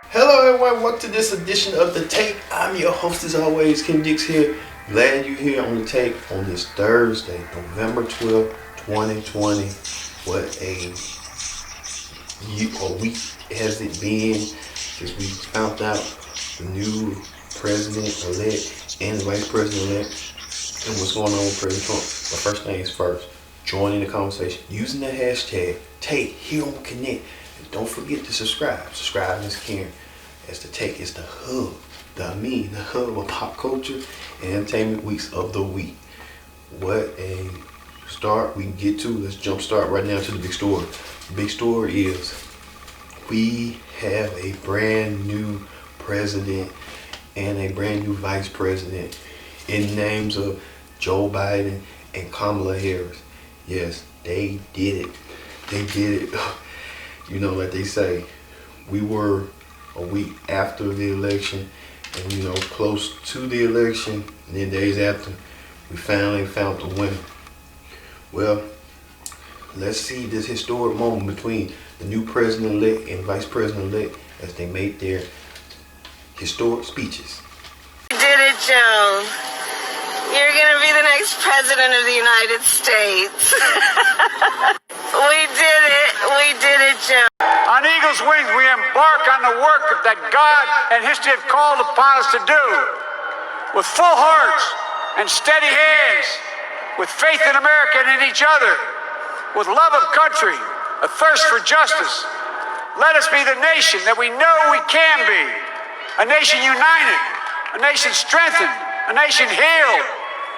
Hello everyone, welcome to this edition of The Take. I'm your host as always, Ken Dix here. Glad you're here on The Take on this Thursday, November 12th, 2020. What a week has it been since we found out the new president-elect and the vice president-elect and what's going on with President Trump. But first things first, join in the conversation using the hashtag Take here on Connect. And don't forget to subscribe. Subscribe is caring. As The Take is the hub, the hub of pop culture and entertainment weeks of the week. What a start we can get to. Let's jump start right now to the big story. The big story is we have a brand new president and a brand new vice president in names of Joe Biden and Kamala Harris. Yes, they did it. They did it. You know, like they say, we were a week after the election and close to the election, and then days after we finally found the winner. Well, let's see this historic moment between the new president-elect and vice president-elect as they made their historic speeches. You did it, Joe. You're gonna be the next president of the United States. We did it, Joe. On eagle's wings, we embark on the work that God and history have called upon us to do. With full hearts and steady hands, with faith in America and in each other, with love of country, a thirst for justice. Let us be the nation that we know we can be. A nation united, a nation strengthened, a nation healed.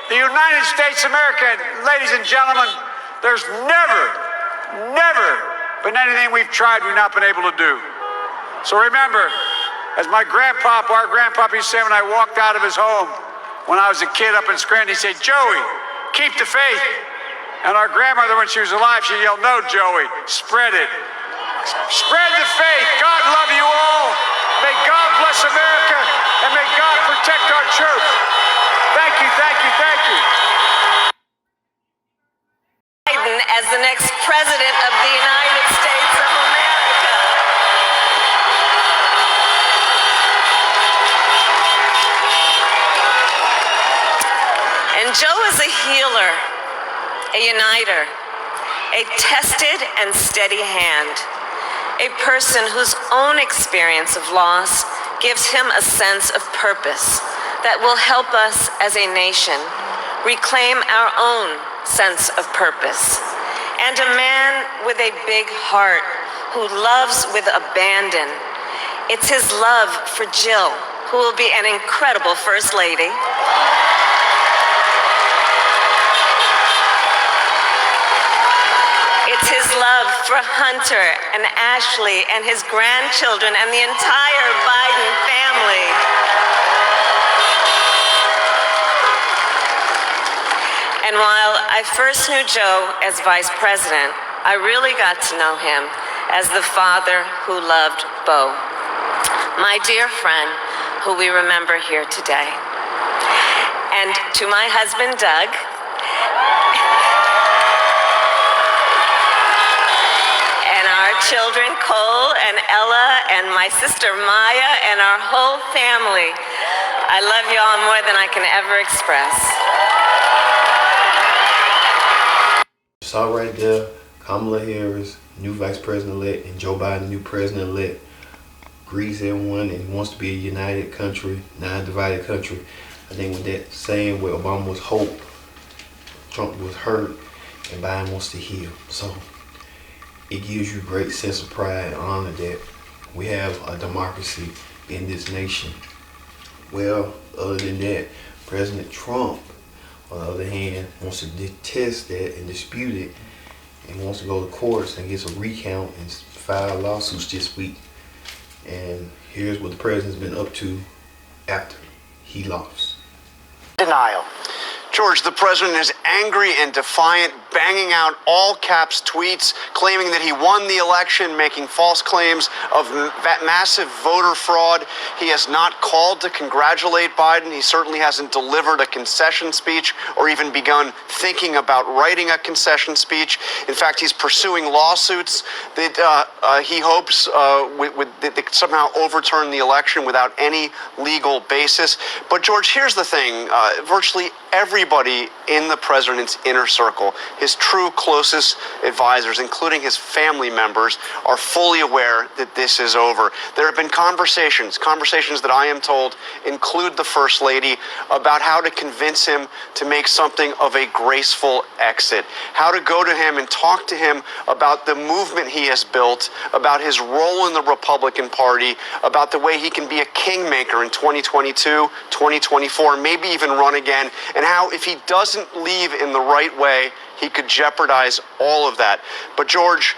The United States of America, ladies and gentlemen, there's never been anything we've tried we've not been able to do. So remember, as our grandpapa used to say when I walked out of his home when I was a kid up in Scranton, he said, "Joey, keep the faith." And our grandmother, when she was alive, she yelled, "No, Joey, spread it. Spread the faith. God love you all. May God bless America, and may God protect our troops." Thank you, thank you, thank you. Biden as the next president of the United States of America. And Joe is a healer, a uniter, a tested and steady hand, a person whose own experience of loss gives him a sense of purpose that will help us as a nation reclaim our own sense of purpose. And a man with a big heart who loves with abandon. It's his love for Jill, who will be an incredible First Lady. It's his love for Hunter and Ashley and his grandchildren and the entire Biden family. And while I first knew Joe as vice president, I really got to know him as the father who loved Bo, my dear friend who we remember here today. And to my husband, Doug, and our children, Cole and Ella, and my sister, Maya, and our whole family, I love you all more than I can ever express. Saw right there, Kamala Harris, new vice president-elect, and Joe Biden, new president-elect, agrees everyone and wants to be a united country, non-divided country. I think with that saying where Obama was hope, Trump was hurt, and Biden wants to heal. So it gives you a great sense of pride and honor that we have a democracy in this nation. Well, other than that, President Trump, on the other hand, wants to detest that and dispute it and wants to go to courts and gets a recount and file lawsuits this week. And here's what the president's been up to after he lost. Denial. George, the president is angry and defiant, banging out all caps tweets, claiming that he won the election, making false claims of massive voter fraud. He has not called to congratulate Biden. He certainly hasn't delivered a concession speech or even begun thinking about writing a concession speech. In fact, he's pursuing lawsuits that he hopes that somehow overturn the election without any legal basis. But George, here's the thing. Virtually everybody in the president's inner circle, his true closest advisors, including his family members, are fully aware that this is over. There have been conversations that I am told include the First Lady about how to convince him to make something of a graceful exit, how to go to him and talk to him about the movement he has built, about his role in the Republican Party, about the way he can be a kingmaker in 2022, 2024, maybe even run again, and how if he doesn't leave in the right way, he could jeopardize all of that. But George,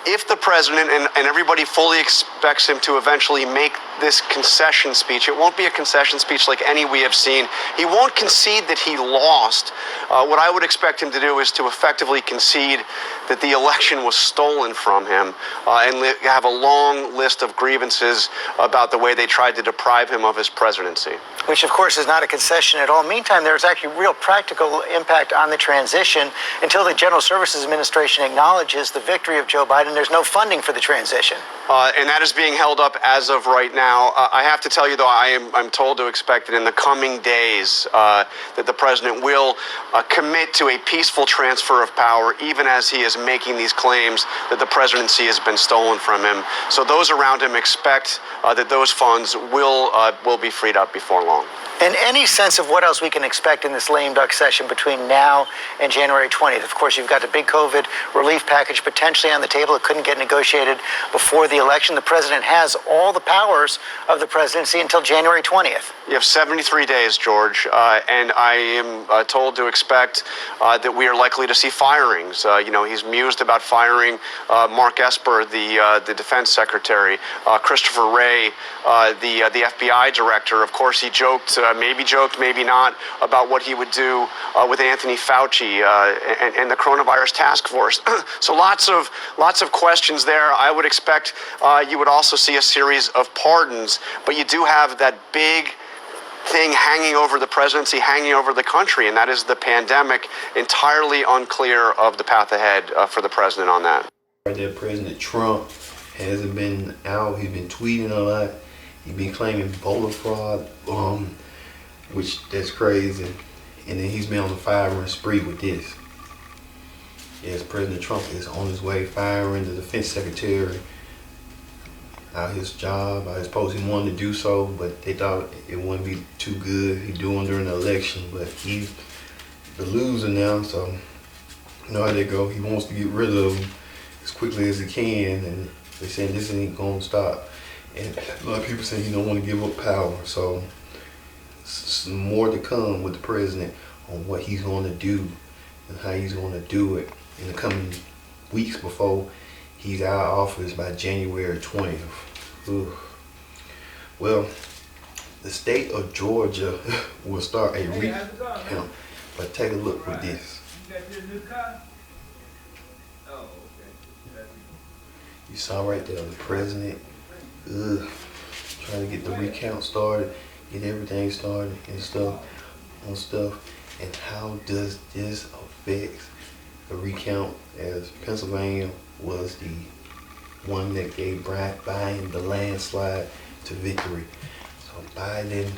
if the president and everybody fully expects him to eventually make this concession speech, it won't be a concession speech like any we have seen. He won't concede that he lost. What I would expect him to do is to effectively concede that the election was stolen from him and have a long list of grievances about the way they tried to deprive him of his presidency. Which, of course, is not a concession at all. Meantime, there's actually real practical impact on the transition. Until the General Services Administration acknowledges the victory of Joe Biden, there's no funding for the transition. And that is being held up as of right now. I have to tell you, though, I'm told to expect that in the coming days that the president will commit to a peaceful transfer of power, even as he is making these claims that the presidency has been stolen from him. So those around him expect that those funds will be freed up before long. And any sense of what else we can expect in this lame duck session between now and January 20th? Of course, you've got the big COVID relief package potentially on the table. It couldn't get negotiated before the election. The president has all the powers of the presidency until January 20th. You have 73 days, George, and I am told to expect that we are likely to see firings. He's mused about firing Mark Esper, the defense secretary, Christopher Wray, the FBI director. Of course, he maybe not, about what he would do with Anthony Fauci and the coronavirus task force. So lots of questions there. I would expect you would also see a series of pardons, but you do have that big thing hanging over the presidency, hanging over the country, and that is the pandemic. Entirely unclear of the path ahead for the president on that. Right there, President Trump hasn't been out. He's been tweeting a lot. He's been claiming voter fraud, which that's crazy. And then he's been on the firing spree with this. Yes, President Trump is on his way firing the defense secretary out his job. I suppose he wanted to do so, but they thought it wouldn't be too good. He doing during the election, but he's the loser now, so you know how they go. He wants to get rid of him as quickly as he can, and they're saying this ain't gonna stop. And a lot of people say he don't want to give up power, so some more to come with the president on what he's going to do and how he's going to do it in the coming weeks before he's out of office by January 20th. Ugh. Well, the state of Georgia will start a recount, but take a look with this. You saw right there the president trying to get the recount started, get everything started and stuff. And how does this affect the recount, as Pennsylvania was the one that gave Biden the landslide to victory? So Biden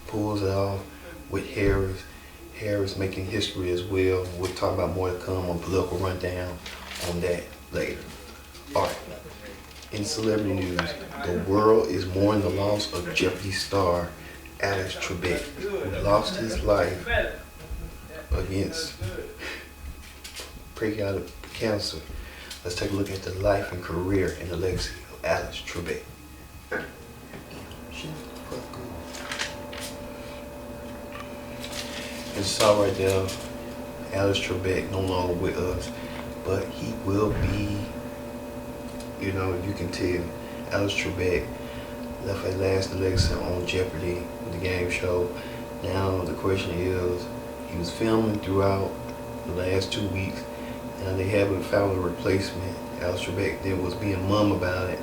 pulls it off with Harris. Harris making history as well. We'll talk about more to come on Political Rundown on that later. All right. In celebrity news, the world is mourning the loss of Jeopardy star Alex Trebek, who lost his life against pancreatic cancer. Let's take a look at the life and career and the legacy of Alex Trebek. As you saw right there, Alex Trebek no longer with us, but he will be, you can tell. Alex Trebek left a lasting legacy on Jeopardy, the game show. Now the question is, He was filming throughout the last 2 weeks, and they haven't found a replacement. Alex Trebek then was being mum about it.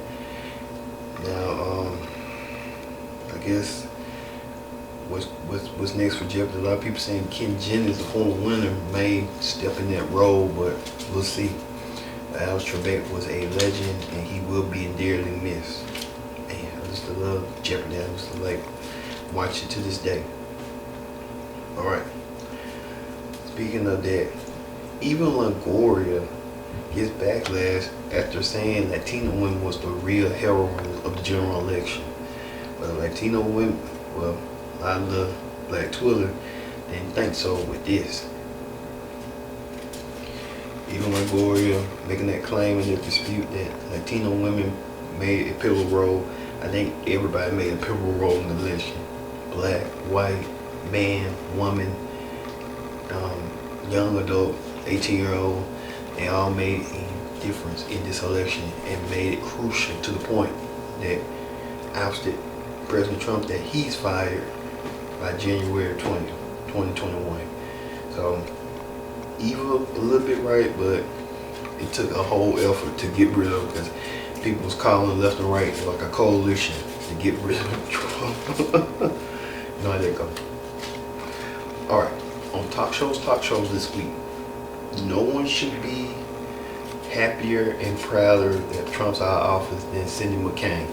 Now, I guess what's next for Jeopardy? A lot of people saying Ken Jennings, the former winner, may step in that role, but we'll see. Alex Trebek was a legend, and he will be dearly missed. Man, I just love Jeopardy. I just like watch it to this day. All right. Speaking of that, even Longoria gets backlash after saying Latino women was the real heroines of the general election. But Latino women, well, a lot of the black Twitter didn't think so with this. Even Longoria making that claim in the dispute that Latino women made a pivotal role. I think everybody made a pivotal role in the election. Black, white, man, woman, young adult, 18-year-old, they all made a difference in this election and made it crucial to the point that ousted President Trump, that he's fired by January 20th, 2021. So, evil a little bit right, but it took a whole effort to get rid of, because people was calling left and right like a coalition to get rid of Trump. You know how that goes. Alright, on talk shows this week, no one should be happier and prouder that Trump's out of office than Cindy McCain.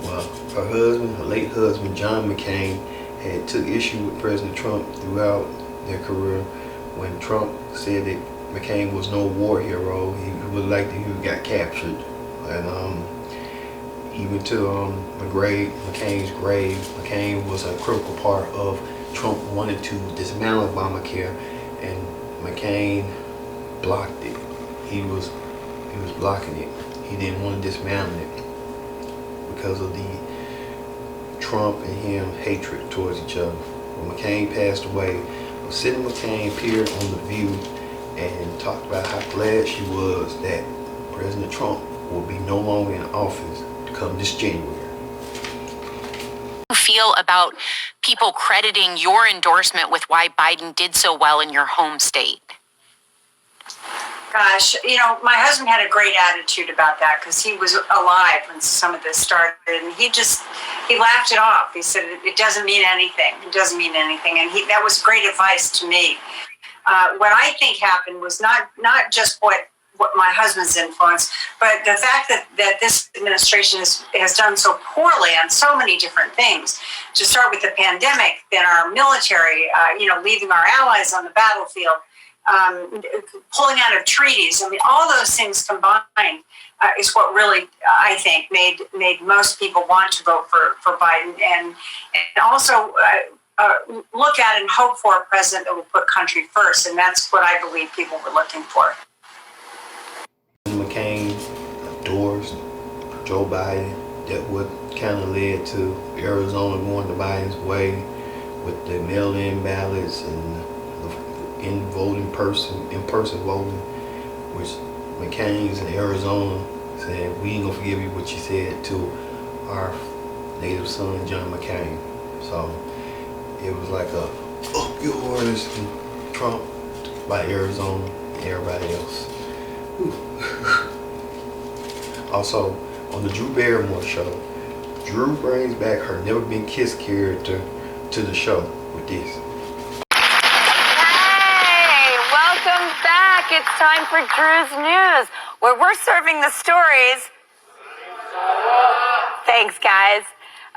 Well, her late husband, John McCain, had took issue with President Trump throughout their career. When Trump said that McCain was no war hero, he would like that he got captured. And even to McCain's grave, McCain was a critical part of Trump wanted to dismantle Obamacare, and McCain blocked it. He was blocking it. He didn't want to dismantle it because of the Trump and him hatred towards each other. When McCain passed away, Cindy McCain appeared on The View and talked about how glad she was that President Trump will be no longer in office come this January. Feel about people crediting your endorsement with why Biden did so well in your home state? Gosh, my husband had a great attitude about that because he was alive when some of this started, and he laughed it off. He said, it doesn't mean anything. It doesn't mean anything. And that was great advice to me. What I think happened was not just what my husband's influence, but the fact that this administration has done so poorly on so many different things. To start with the pandemic, then our military, leaving our allies on the battlefield, pulling out of treaties. I mean, all those things combined is what really, I think, made most people want to vote for Biden, and also look at and hope for a president that will put country first, and that's what I believe people were looking for. McCain endorsed Joe Biden. That what kind of led to Arizona going to Biden's way with the mail-in ballots and in-person voting, which McCain's in Arizona said, we ain't gonna forgive you what you said to our native son, John McCain. So it was like a up yours from Trump by Arizona and everybody else. Also, on the Drew Barrymore show, Drew brings back her Never Been Kissed character to the show with this. Hey, welcome back. It's time for Drew's News, where we're serving the stories. Thanks, guys.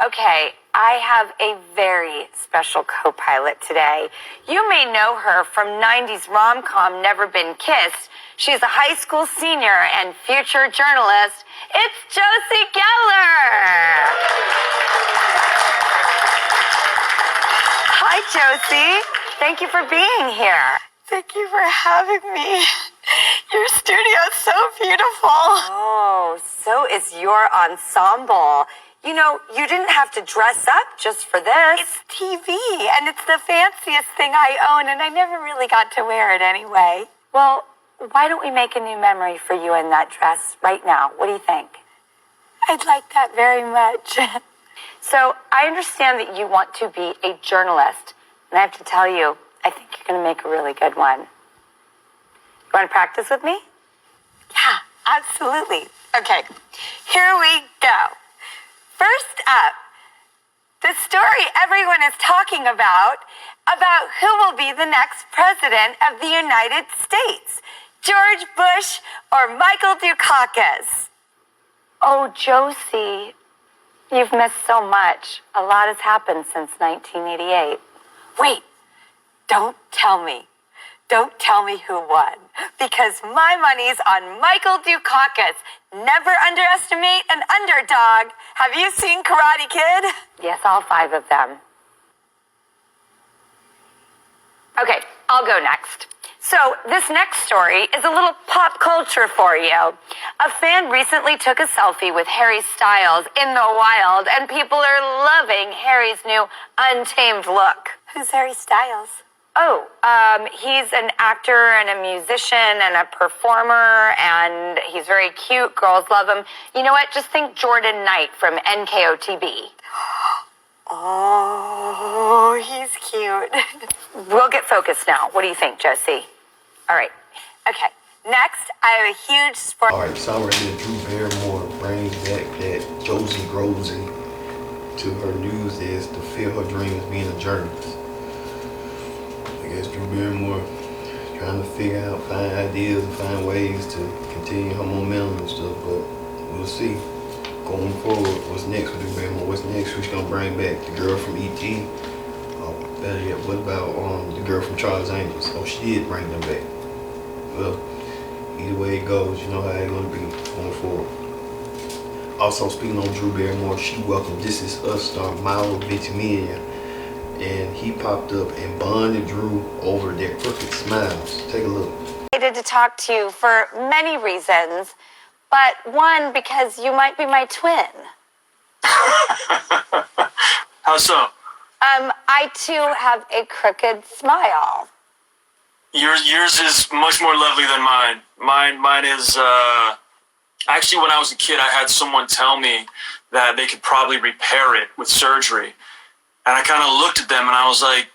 Okay, I have a very special co-pilot today. You may know her from 90s rom-com Never Been Kissed. She's a high school senior and future journalist. It's Josie Geller. Hi, Josie. Thank you for being here. Thank you for having me. Your studio's so beautiful. Oh, so is your ensemble. You know, you didn't have to dress up just for this. It's TV, and it's the fanciest thing I own, and I never really got to wear it anyway. Well, why don't we make a new memory for you in that dress right now? What do you think? I'd like that very much. So I understand that you want to be a journalist. And I have to tell you, I think you're going to make a really good one. You want to practice with me? Yeah, absolutely. Okay, here we go. First up, the story everyone is talking about who will be the next president of the United States, George Bush or Michael Dukakis. Oh, Josie, you've missed so much. A lot has happened since 1988. Wait, don't tell me. Don't tell me who won, because my money's on Michael Dukakis. Never underestimate an underdog. Have you seen Karate Kid? Yes, all 5 of them. Okay, I'll go next. So this next story is a little pop culture for you. A fan recently took a selfie with Harry Styles in the wild, and people are loving Harry's new untamed look. Who's Harry Styles? Oh, he's an actor and a musician and a performer, and he's very cute. Girls love him. You know what? Just think Jordan Knight from NKOTB. Oh, he's cute. We'll get focused now. What do you think, Josie? All right. Okay. Next, I have a huge sport. All right, so right here, Drew Barrymore brings back that Josie Grosey to her news as to fulfill her dream as being a journalist. I guess Drew Barrymore trying to figure out, find ideas and find ways to continue her momentum and stuff, but we'll see. Going forward, what's next with Drew Barrymore? What's next? Who's gonna bring back the girl from E.T.? Oh, better yet, what about the girl from Charlie's Angels? Oh, she did bring them back. Well, either way it goes, you know how it's gonna be going forward. Also, speaking on Drew Barrymore, she welcomed This Is Us star Milo Ventimiglia, and he popped up and bonded Drew over their crooked smiles. Take a look. I excited to talk to you for many reasons, but one, because you might be my twin. How so? I too have a crooked smile. Yours is much more lovely than mine. Mine is, actually when I was a kid, I had someone tell me that they could probably repair it with surgery. And I kind of looked at them and I was like,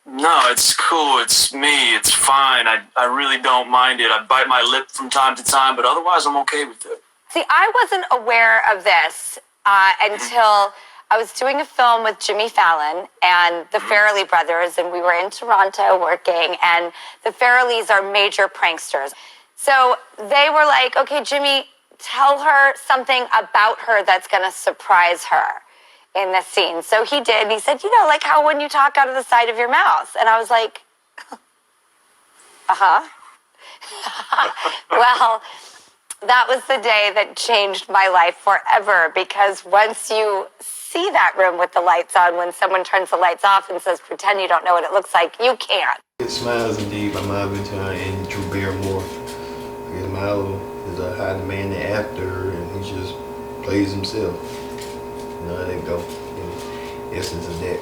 no, it's cool. It's me. It's fine. I really don't mind it. I bite my lip from time to time, but otherwise I'm okay with it. See, I wasn't aware of this until I was doing a film with Jimmy Fallon and the Farrelly brothers, and we were in Toronto working, and the Farrellys are major pranksters. So they were like, okay, Jimmy, tell her something about her that's going to surprise her in this scene. So he did. He said, you know, like how when you talk out of the side of your mouth. And I was like, uh-huh. Well, that was the day that changed my life forever, because once you see that room with the lights on, when someone turns the lights off and says, pretend you don't know what it looks like, you can't. It Smiles Indeed by Milo Ventimiglia and Drew Barrymore. Because Milo is a high demanding actor and he just plays himself. You know how they go. In essence of that.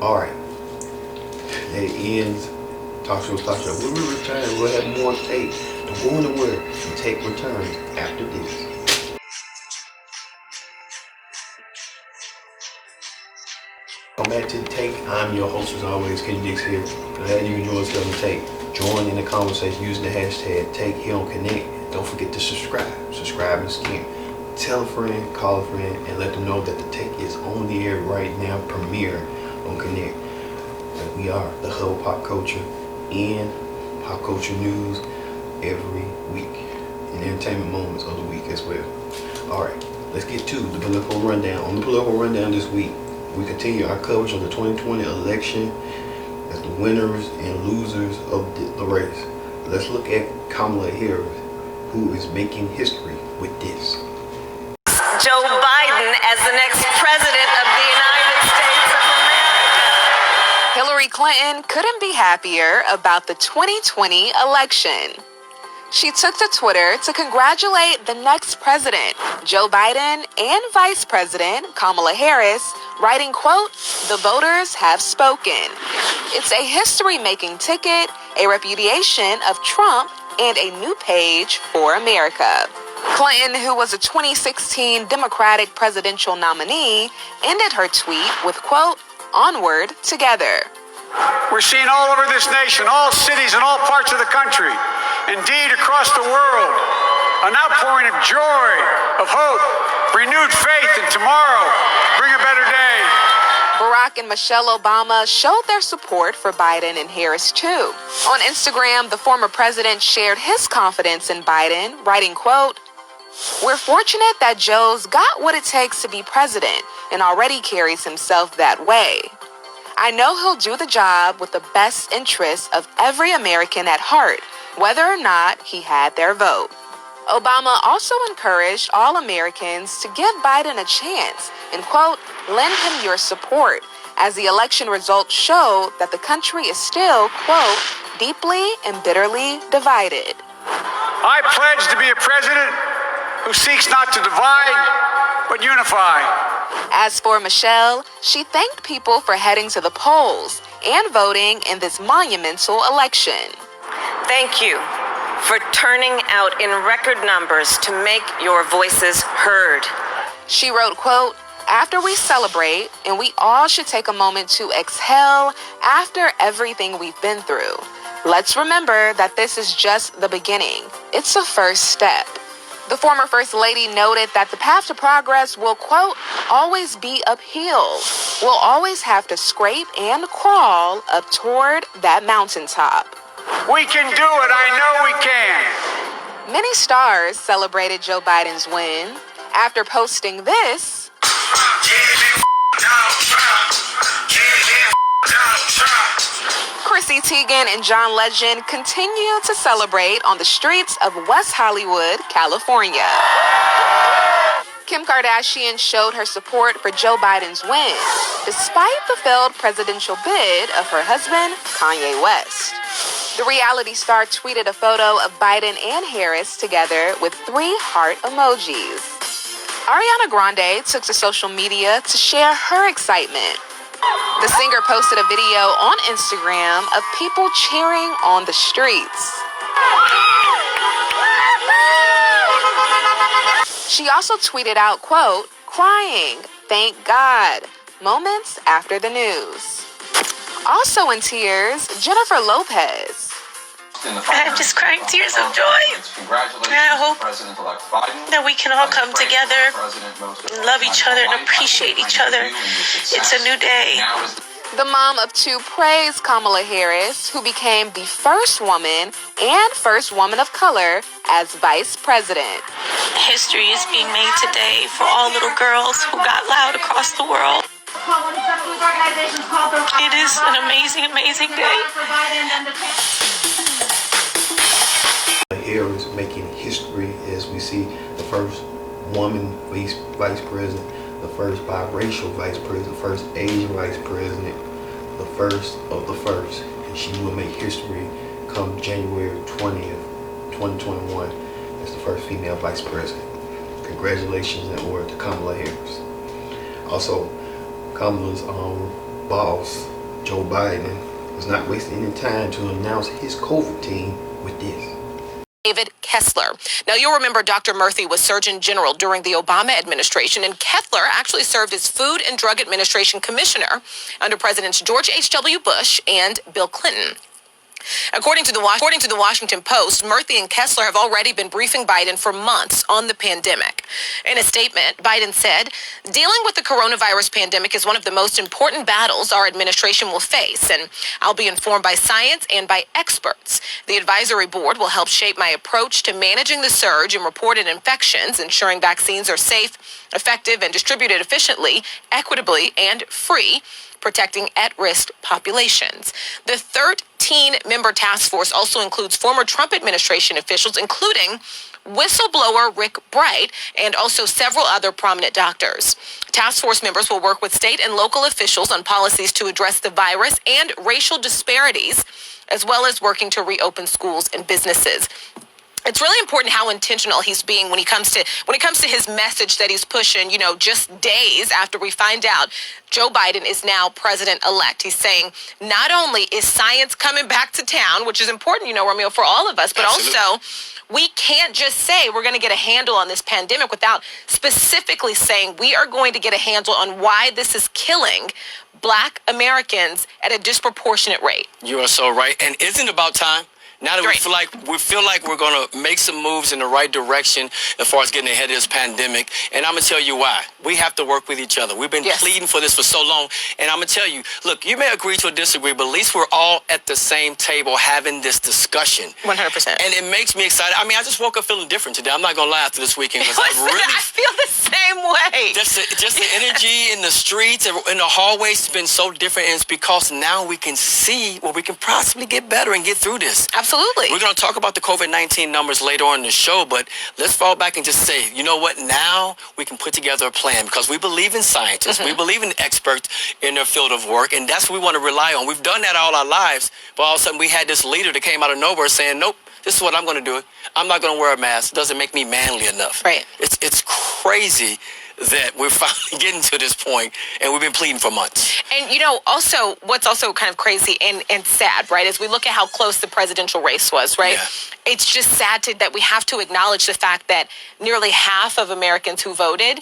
Alright. That ends Talk Show. When we return, we'll have more tape. Don't go anywhere. The tape returns after this. Welcome back to the Take. I'm your host as always, Kenny Dix here. Glad you enjoyed us on the Take. Join in the conversation using the hashtag TakeHealConnect. Don't forget to subscribe. Subscribe and skin. Tell a friend, call a friend, and let them know that the Take is on the air right now, premiere on Connect. And we are the hub of pop culture and pop culture news every week, and entertainment moments of the week as well. Alright, let's get to the political rundown. On the political rundown this week, we continue our coverage of the 2020 election as the winners and losers of the race. Let's look at Kamala Harris, who is making history with this. Joe Biden as the next president of the United States of America. Hillary Clinton couldn't be happier about the 2020 election. She took to Twitter to congratulate the next president, Joe Biden, and Vice President Kamala Harris, writing, quote, "The voters have spoken. It's a history-making ticket, a repudiation of Trump, and a new page for America." Clinton, who was a 2016 Democratic presidential nominee, ended her tweet with, quote, "Onward together." We're seeing all over this nation, all cities and all parts of the country, indeed across the world, an outpouring of joy, of hope, renewed faith in tomorrow. Bring a better day. Barack and Michelle Obama showed their support for Biden and Harris too. On Instagram, the former president shared his confidence in Biden, writing, quote, "We're fortunate that Joe's got what it takes to be president and already carries himself that way. I know he'll do the job with the best interests of every American at heart, whether or not he had their vote." Obama also encouraged all Americans to give Biden a chance and, quote, "lend him your support," as the election results show that the country is still, quote, "deeply and bitterly divided." I pledge to be a president who seeks not to divide, but unify. As for Michelle, she thanked people for heading to the polls and voting in this monumental election. Thank you for turning out in record numbers to make your voices heard. She wrote, quote, "After we celebrate, and we all should take a moment to exhale after everything we've been through, let's remember that this is just the beginning. It's a first step." The former First Lady noted that the path to progress will, quote, "always be uphill. We'll always have to scrape and crawl up toward that mountaintop." We can do it. I know we can. Many stars celebrated Joe Biden's win after posting this. Chrissy Teigen and John Legend continue to celebrate on the streets of West Hollywood, California. Kim Kardashian showed her support for Joe Biden's win, despite the failed presidential bid of her husband, Kanye West. The reality star tweeted a photo of Biden and Harris together with 3 heart emojis. Ariana Grande took to social media to share her excitement. The singer posted a video on Instagram of people cheering on the streets. She also tweeted out, quote, "crying, thank God, moments after the news." Also in tears, Jennifer Lopez. I'm just crying tears of joy. And I hope that we can all come together, love each other, and appreciate each other. It's a new day. The mom of 2 praised Kamala Harris, who became the first woman and first woman of color as vice president. History is being made today for all little girls who got loud across the world. It is an amazing, amazing day. Harris making history as we see the first woman vice president, the first biracial vice president, the first Asian vice president, the first of the first. And she will make history come January 20th, 2021 as the first female vice president. Congratulations in order to Kamala Harris. Also, Kamala's boss, Joe Biden, was not wasting any time to announce his COVID team with this. David Kessler. Now, you'll remember Dr. Murthy was Surgeon General during the Obama administration, and Kessler actually served as Food and Drug Administration Commissioner under Presidents George H.W. Bush and Bill Clinton. According to the Washington Post, Murthy and Kessler have already been briefing Biden for months on the pandemic. In a statement, Biden said, "Dealing with the coronavirus pandemic is one of the most important battles our administration will face, and I'll be informed by science and by experts. The advisory board will help shape my approach to managing the surge in reported infections, ensuring vaccines are safe, effective, and distributed efficiently, equitably, and free, protecting at-risk populations." The 13-member task force also includes former Trump administration officials, including whistleblower Rick Bright and also several other prominent doctors. Task force members will work with state and local officials on policies to address the virus and racial disparities, as well as working to reopen schools and businesses. it's really important how intentional he's being when it comes to his message that he's pushing, just days after we find out Joe Biden is now president-elect. He's saying not only is science coming back to town, which is important, Romeo, for all of us, but Absolutely. also we can't just say we're going to get a handle on this pandemic without specifically saying we are going to get a handle on why this is killing Black Americans at a disproportionate rate. You are so right. And isn't it about time? Now that we feel like we're going to make some moves in the right direction as far as getting ahead of this pandemic. And I'm going to tell you why. We have to work with each other. We've been pleading for this for so long. And I'm going to tell you, look, you may agree to disagree, but at least we're all at the same table having this discussion. 100%. And it makes me excited. I mean, I just woke up feeling different today. I'm not going to lie after this weekend because I feel the same way. Just the energy in the streets and in the hallways has been so different. And it's because now we can see where we can possibly get better and get through this. Absolutely. We're going to talk about the COVID-19 numbers later on in the show, but let's fall back and just say, you know what? Now we can put together a plan because we believe in scientists. We believe in experts in their field of work, and that's what we want to rely on. We've done that all our lives, but all of a sudden we had this leader that came out of nowhere saying, nope, this is what I'm going to do. I'm not going to wear a mask. It doesn't make me manly enough. Right. It's crazy that we're finally getting to this point, and we've been pleading for months. And, also, what's also kind of crazy and sad, right, is we look at how close the presidential race was, right? Yeah. It's just sad that we have to acknowledge the fact that nearly half of Americans who voted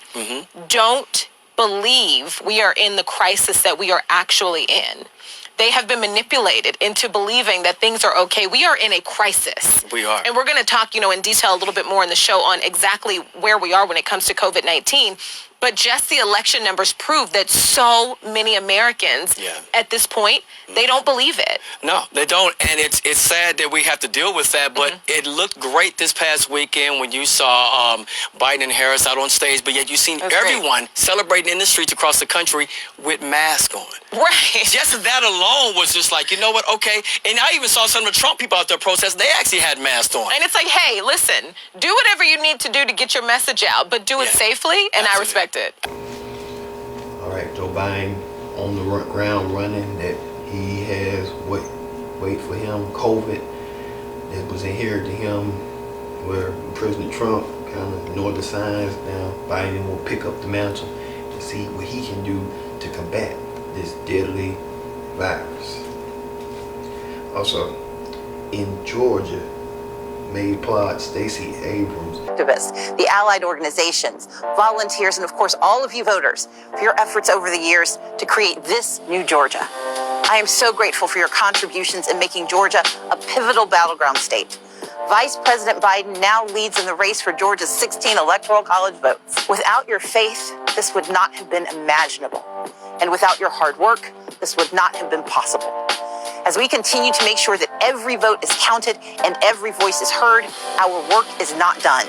don't believe we are in the crisis that we are actually in. They have been manipulated into believing that things are okay. We are in a crisis. We are. And we're going to talk, in detail a little bit more in the show on exactly where we are when it comes to COVID-19. But just the election numbers prove that so many Americans at this point, they don't believe it. No, they don't. And it's sad that we have to deal with that. But it looked great this past weekend when you saw Biden and Harris out on stage. But yet you've seen everyone celebrating in the streets across the country with masks on. Right. Just that alone was just like, you know what? Okay. And I even saw some of the Trump people out there protesting. They actually had masks on. And it's like, hey, listen, do whatever you need to do to get your message out, but do it safely. And I respect it. All right, Joe Biden on the ground running that he has wait for him COVID that was inherited to him, where President Trump kind of ignored the signs. Now Biden will pick up the mantle to see what he can do to combat this deadly virus. Also, in Georgia, May Plot, Stacey Abrams, activists, the allied organizations, volunteers, and of course all of you voters for your efforts over the years to create this new Georgia. I am so grateful for your contributions in making Georgia a pivotal battleground state. Vice President Biden now leads in the race for Georgia's 16 electoral college votes. Without your faith, this would not have been imaginable. And without your hard work, this would not have been possible. As we continue to make sure that every vote is counted and every voice is heard, our work is not done.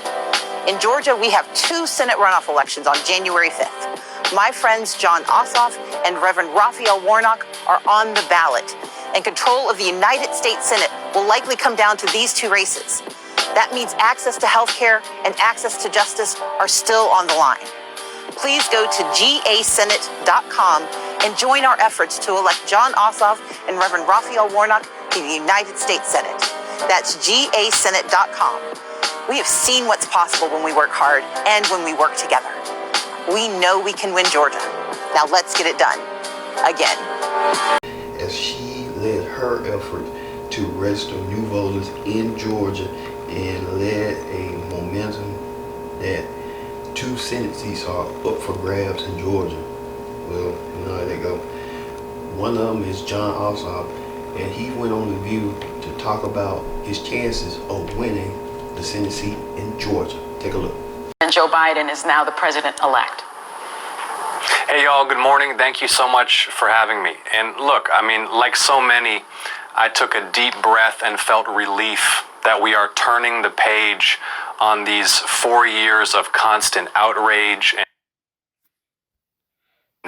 In Georgia, we have 2 Senate runoff elections on January 5th. My friends Jon Ossoff and Reverend Raphael Warnock are on the ballot, and control of the United States Senate will likely come down to these 2 races. That means access to health care and access to justice are still on the line. Please go to gasenate.com and join our efforts to elect Jon Ossoff and Reverend Raphael Warnock to the United States Senate. That's gasenate.com. We have seen what's possible when we work hard and when we work together. We know we can win Georgia. Now let's get it done. Again. As she led her effort to register new voters in Georgia and led a momentum that 2 Senate seats are up for grabs in Georgia. Well, you know how they go. One of them is Jon Ossoff, and he went on The View to talk about his chances of winning the Senate seat in Georgia. Take a look. And Joe Biden is now the president-elect. Hey, y'all. Good morning. Thank you so much for having me. And look, I mean, like so many, I took a deep breath and felt relief that we are turning the page on these 4 years of constant outrage and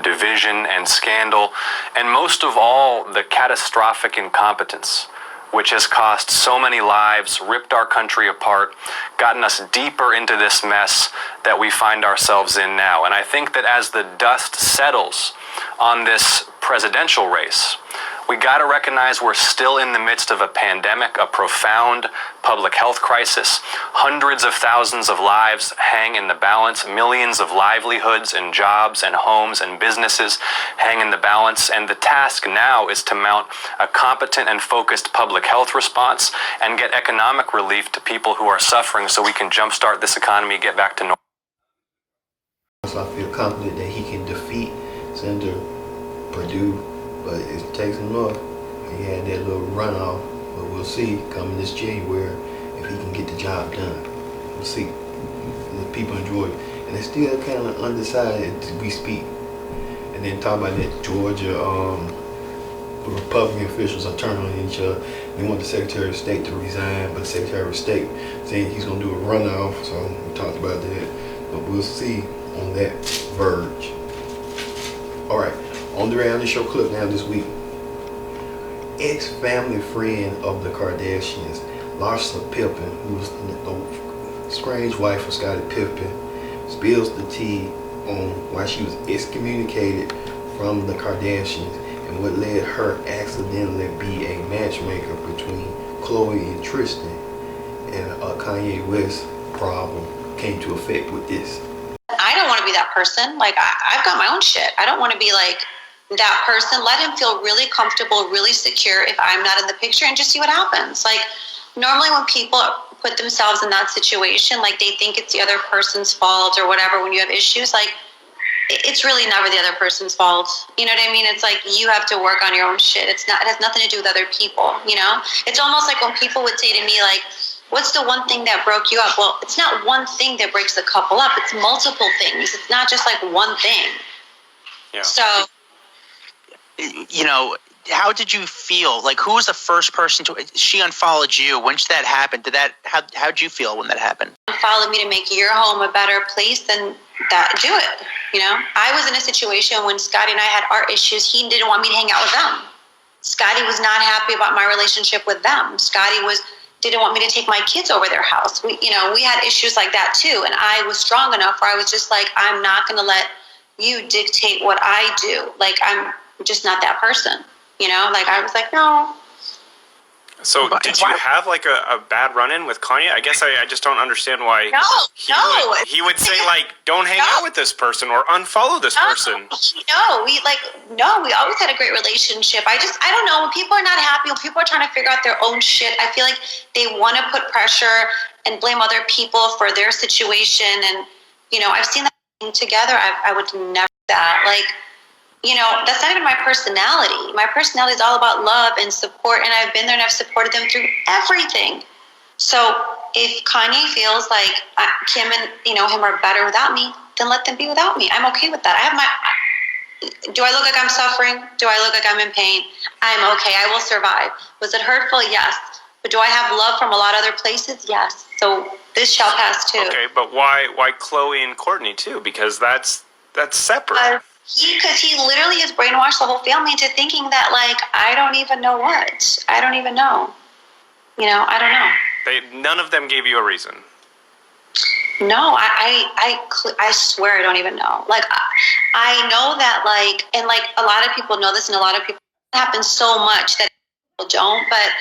division and scandal, and most of all, the catastrophic incompetence, which has cost so many lives, ripped our country apart, gotten us deeper into this mess that we find ourselves in now. And I think that as the dust settles on this presidential race, We got to recognize we're still in the midst of a pandemic, a profound public health crisis. Hundreds of thousands of lives hang in the balance. Millions of livelihoods and jobs and homes and businesses hang in the balance. And the task now is to mount a competent and focused public health response and get economic relief to people who are suffering so we can jumpstart this economy, get back to normal. So I feel confident that he can defeat Senator Perdue, but it takes him off. He had that little runoff, but we'll see coming this January if he can get the job done. We'll see. The people in Georgia, and they're still kind of undecided as we speak. And then talk about that Georgia, the Republican officials are turning on each other. They want the Secretary of State to resign, but the Secretary of State saying he's going to do a runoff. So we talked about that, but we'll see on that verge. All right, on the reality show clip now this week. Ex-family friend of the Kardashians, Larsa Pippen, who was the strange wife of Scottie Pippen, spills the tea on why she was excommunicated from the Kardashians and what led her accidentally be a matchmaker between Khloe and Tristan, and a Kanye West problem came to effect with this. I don't want to be that person. Like, I've got my own shit. I don't want to be like that person. Let him feel really comfortable, really secure if I'm not in the picture, and just see what happens. Like, normally when people put themselves in that situation, like they think it's the other person's fault or whatever when you have issues, like it's really never the other person's fault. You know what I mean? It's like you have to work on your own shit. It has nothing to do with other people, you know? It's almost like when people would say to me, like, what's the one thing that broke you up? Well, it's not one thing that breaks the couple up. It's multiple things. It's not just like one thing. Yeah. So, you know, how did you feel? Like, who was the first person to? She unfollowed you. When did that happen? How'd you feel when that happened? Follow me to make your home a better place, then do it. You know, I was in a situation when Scotty and I had our issues. He didn't want me to hang out with them. Scotty was not happy about my relationship with them. Scotty didn't want me to take my kids over their house. We had issues like that too. And I was strong enough where I was just like, I'm not going to let you dictate what I do. Like, I'm just not that person. You know, like I was like, no. So did you have like a bad run-in with Kanye? I guess I just don't understand why he would say like, don't hang out with this person or unfollow this person. We always had a great relationship. I don't know, when people are not happy, when people are trying to figure out their own shit, I feel like they want to put pressure and blame other people for their situation. And, you know, I've seen that together. I would never do that. Like, you know, that's not even my personality. My personality is all about love and support, and I've been there and I've supported them through everything. So if Kanye feels like Kim and, you know, him are better without me, then let them be without me. I'm okay with that. Do I look like I'm suffering? Do I look like I'm in pain? I'm okay. I will survive. Was it hurtful? Yes. But do I have love from a lot of other places? Yes. So this shall pass too. Okay, but why Khloe and Kourtney too? Because that's separate. Because he literally has brainwashed the whole family into thinking that, like, I don't even know what. I don't even know. You know, I don't know. None of them gave you a reason. No, I swear I don't even know. Like, I know that, like, and like a lot of people know this, and a lot of people, it happens so much that people don't. But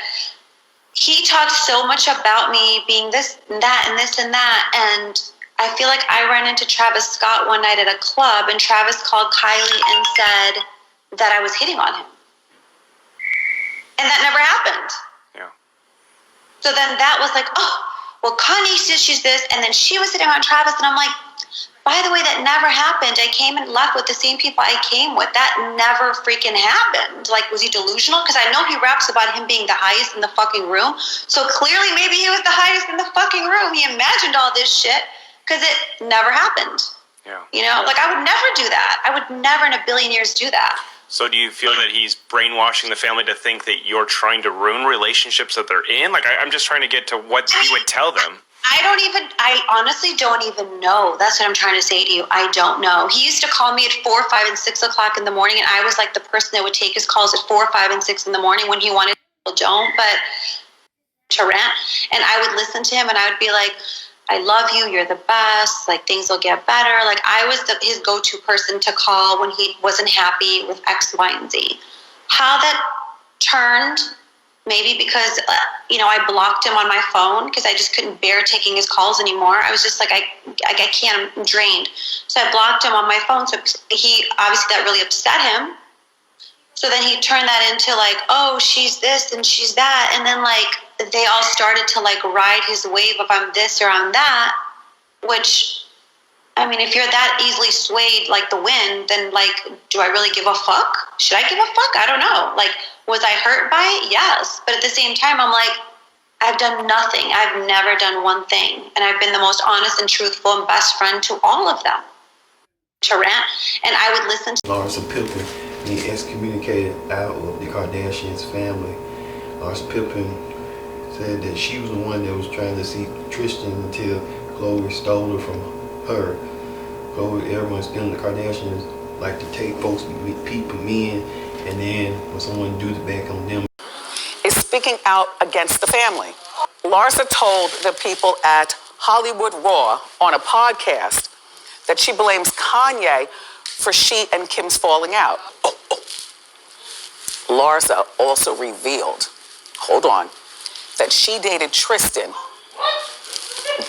he talked so much about me being this and that and this and that, and I feel like I ran into Travis Scott one night at a club, and Travis called Kylie and said that I was hitting on him. And that never happened. Yeah. So then that was like, oh, well, Kanye says she's this, and then she was hitting on Travis, and I'm like, by the way, that never happened. I came and left with the same people I came with. That never freaking happened. Like, was he delusional? Because I know he raps about him being the highest in the fucking room. So clearly maybe he was the highest in the fucking room. He imagined all this shit. Because it never happened. Yeah. You know, like I would never do that. I would never in a billion years do that. So do you feel that he's brainwashing the family to think that you're trying to ruin relationships that they're in? Like, I'm just trying to get to what he would tell them. I honestly don't even know. That's what I'm trying to say to you. I don't know. He used to call me at 4, 5, and 6 o'clock in the morning, and I was like the person that would take his calls at 4, 5, and 6 in the morning when he wanted to don't, but to rant. And I would listen to him, and I would be like, I love you, you're the best, like things will get better. Like I was his go-to person to call when he wasn't happy with X, Y, and Z. How that turned, maybe because, I blocked him on my phone because I just couldn't bear taking his calls anymore. I was just like, I can't, I'm drained. So I blocked him on my phone. So he, obviously that really upset him. So then he turned that into like, oh, she's this and she's that. And then like, they all started to like ride his wave of I'm this or I'm that, which, I mean, if you're that easily swayed like the wind, then like, do I really give a fuck? Should I give a fuck? I don't know. Like, was I hurt by it? Yes. But at the same time, I'm like, I've done nothing. I've never done one thing. And I've been the most honest and truthful and best friend to all of them. To rant. And I would listen to Larsa Pippen, he excommunicated out of the Kardashians' family. Larsa Pippen said that she was the one that was trying to see Tristan until Khloe stole her from her. Khloe, everyone's stealing the Kardashians, like to take folks, people, men, and then when someone do it back on them. Is speaking out against the family. Larsa told the people at Hollywood Raw on a podcast that she blames Kanye for she and Kim's falling out. Larsa also revealed, that she dated Tristan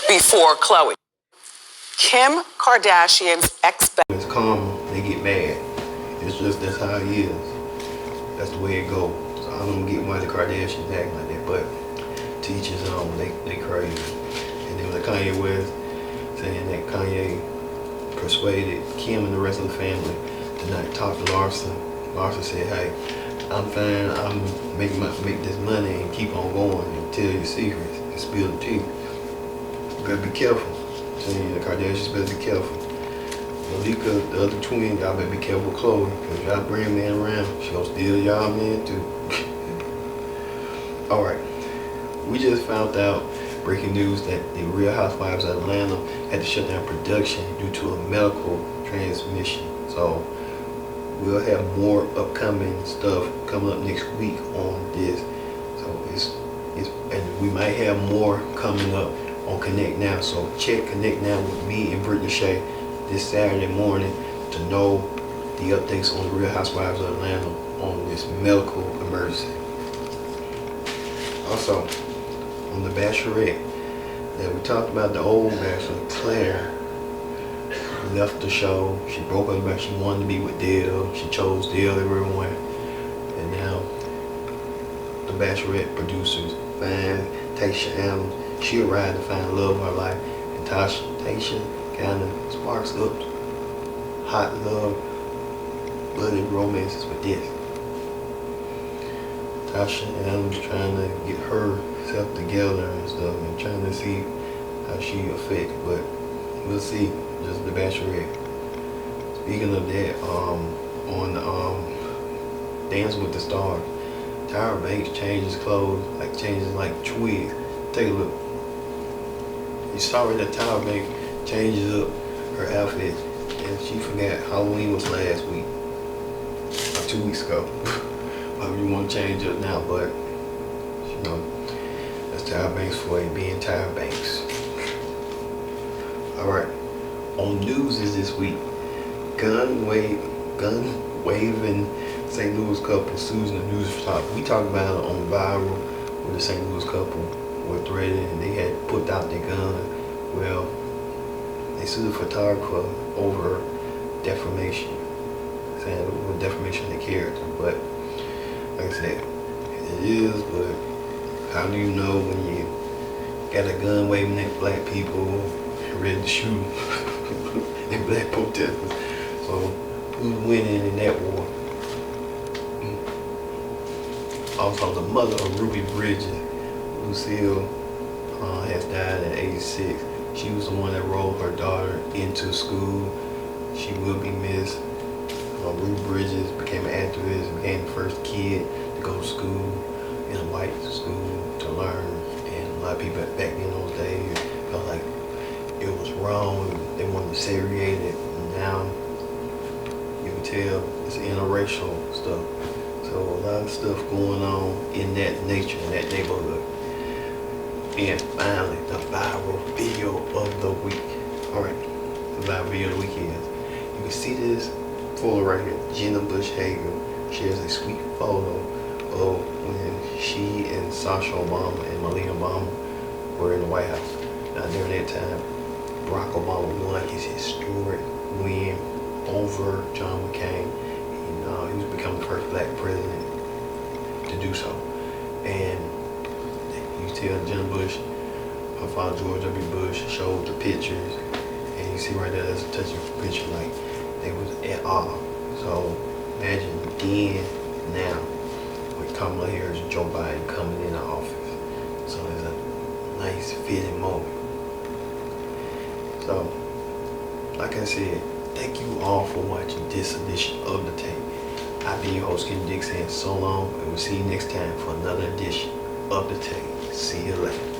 before Khloe. Kim Kardashian's It's karma, they get mad. It's just, that's how it is. That's the way it goes. So I don't get why the Kardashians act like that, but to each his own, they crazy. And then with Kanye West saying that Kanye persuaded Kim and the rest of the family to not talk to Larsa. Larsa said, hey, I'm fine, I'm make this money and keep on going and tell your secrets and spill the tea. You better be careful. I'm telling you, the Kardashians better be careful. Malika, the other twin, y'all better be careful with Khloe, because y'all bring man around, she gonna steal y'all man too. Alright, we just found out, breaking news, that the Real Housewives of Atlanta had to shut down production due to a medical transmission. So we'll have more upcoming stuff coming up next week on this. So it's and we might have more coming up on Connect Now. So check Connect Now with me and Brittany Shea this Saturday morning to know the updates on the Real Housewives of Atlanta on this medical emergency. Also, on the Bachelorette, that we talked about, the old Bachelor, Claire, left the show. She broke up about she wanted to be with Dale. She chose Dale everyone. And now the Bachelorette producers find Tayshia Adams. She arrived to find love of her life. And Tayshia kind of sparks up hot love, bloody romances with this. Tayshia Adams trying to get herself together and stuff and trying to see how she affects, but we'll see. Just the Bachelorette. Speaking of that, on Dancing with the Stars, Tyra Banks changes clothes, changes twigs. Take a look. You saw that Tyra Banks changes up her outfit, and she forgot Halloween was last week, or 2 weeks ago. You want to change up now, but you know that's Tyra Banks for you being Tyra Banks. All right. On news is this week, gun waving St. Louis couple sues the news stop. We talked about it on Viral, where the St. Louis couple were threatened and they had put out their gun. Well, they sued the photographer over defamation, saying it was defamation of character. But like I said, it is. But how do you know when you got a gun waving at black people ready to shoot and black protesters? So who's winning in that war? Also, the mother of Ruby Bridges, Lucille, has died at 86. She was the one that rolled her daughter into school. She will be missed. Ruby Bridges became an activist, became the first kid to go to school in a white school to learn. And a lot of people back in those days felt like it was wrong. They wanted to segregate it. And now you can tell it's interracial stuff. So a lot of stuff going on in that nature, in that neighborhood. And finally, the viral video of the week. Alright, the viral video of the week is, you can see this photo right here. Jenna Bush Hager shares a sweet photo when she and Sasha Obama and Melania Obama were in the White House. Now during that time, Barack Obama won his historic win over John McCain. He was becoming the first black president to do so. And you tell Jim Bush, her father George W. Bush showed the pictures, and you see right there, there's a touching picture, like they was at awe. So imagine then, now, with Kamala Harris and Joe Biden coming into office. So it's a nice fitting moment. So, like I said, thank you all for watching this edition of The Tape. I've been your host, Ken Dick, saying so long, and we'll see you next time for another edition of The Tape. See you later.